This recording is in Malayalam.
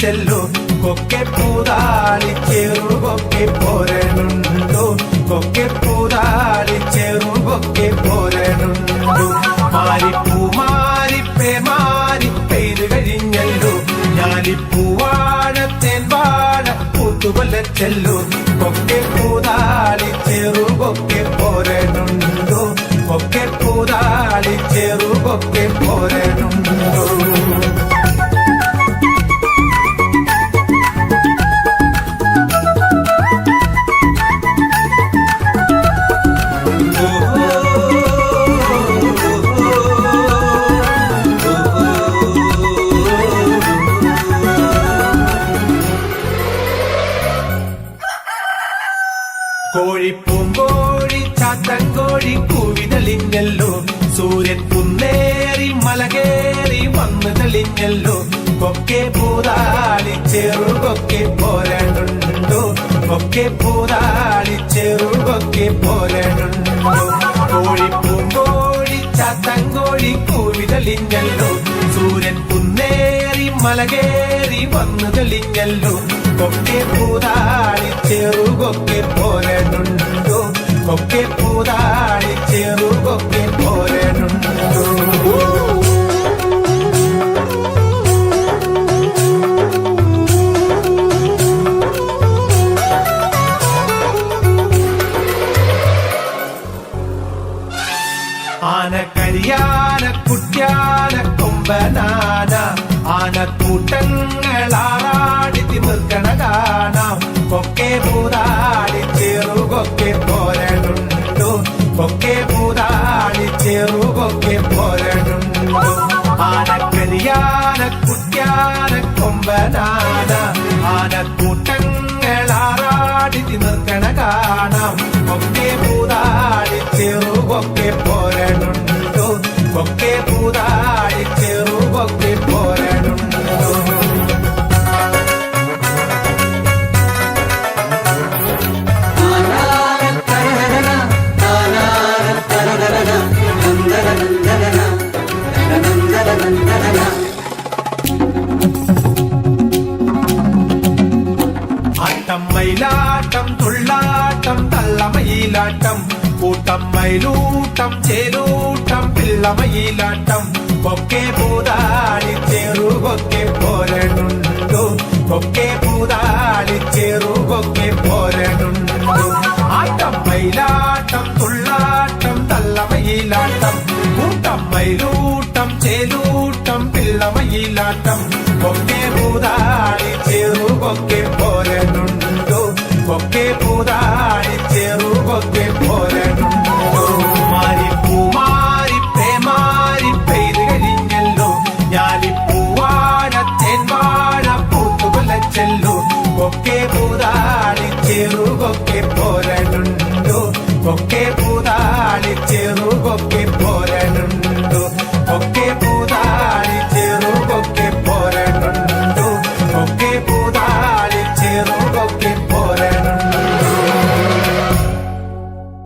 ചെല്ലു കൊക്കെ പൂതാളി ചെറുകൊക്കെ പോരനുണ്ടു കൊക്കെ പൂതാളി ചെറുകൊക്കെ പോരനുണ്ടു മാരിപ്പൂ മാരിപ്പേ മാരിപ്പെയ്ത് കഴിഞ്ഞല്ലോ ഞാലിപ്പൂവാഴ തേൻവാഴ പൂത്തുകൊല്ല ചെല്ലു കൊക്കെ പൂതാളി ചെറുകൊക്കെ പോരനുണ്ടു കൊക്കെ പൂതാളി ചെറുകൊക്കെ പോരനുണ്ടു. കോഴിപ്പൂങ്കോഴി ചാത്തങ്കോഴി കൂവി തെളിഞ്ഞല്ലോ സൂര്യൻ കുന്നേറി മലകേറി വന്നു തെളിഞ്ഞല്ലോ കൊക്കെ പൂതാളി ചെറുകൊക്കെ പോരനുണ്ടോ കൊക്കെ പൂതാളി ചെറുകൊക്കെ പോരനുണ്ടോ കോഴിപ്പൂങ്കോഴി ചാത്തങ്കോഴി കൂവി തെളിഞ്ഞല്ലോ സൂര്യൻ കുന്നേറി മലകേറി വന്നു തെളിഞ്ഞല്ലോ കൊക്കെ പൂതാളി ചെറുകൊക്കെ പോരനുണ്ടോ കൊക്കെ പൂതാളി ചെറുകൊക്കെ പോരനുണ്ടോ. ആനക്കരിയാന കുട്ട്യാന കൊമ്പനാന ആനക്കൂട്ടങ്ങളാറാടി തിമിർക്കണ കാണാം കൊക്കെ പൂതാളി ചെറുകൊക്കെ പോരനുണ്ടോ കൊക്കെ പൂതാളി ചെറുകൊക്കെ പോരനുണ്ടോ ആനക്കരിയാന കുട്ട്യാന കൊമ്പനാന ആനക്കൂട്ടങ്ങളാറാടി തിമിർക്കണ കാണാം കൊക്കെ പൂതാളി ചെറുകൊക്കെ പോരനുണ്ടോ കൊക്കെ പൂതാളി ചെറുകൊക്കെ പോരനുണ്ടോ. ആട്ടം മയിലാട്ടം തുള്ളാട്ടം തള്ളമയിലാട്ടം കൂട്ടം മയിലൂട്ടം ചേലൂട്ടം പിള്ളമയിലാട്ടം കൊക്കെ പൂതാളി ചെറുകൊക്കെ പോരനുണ്ടോ കൊക്കെ പൂതാളി ചെറുകൊക്കെ പോരനുണ്ടോ ആട്ടം മയിലാട്ടം തുള്ളാട്ടം തള്ളമയിലാട്ടം കൂട്ടം മയിലൂട്ടം ചേലൂട്ടം പിള്ളമയിലാട്ടം കൊക്കെ പൂതാളി ചെറുകൊക്കെ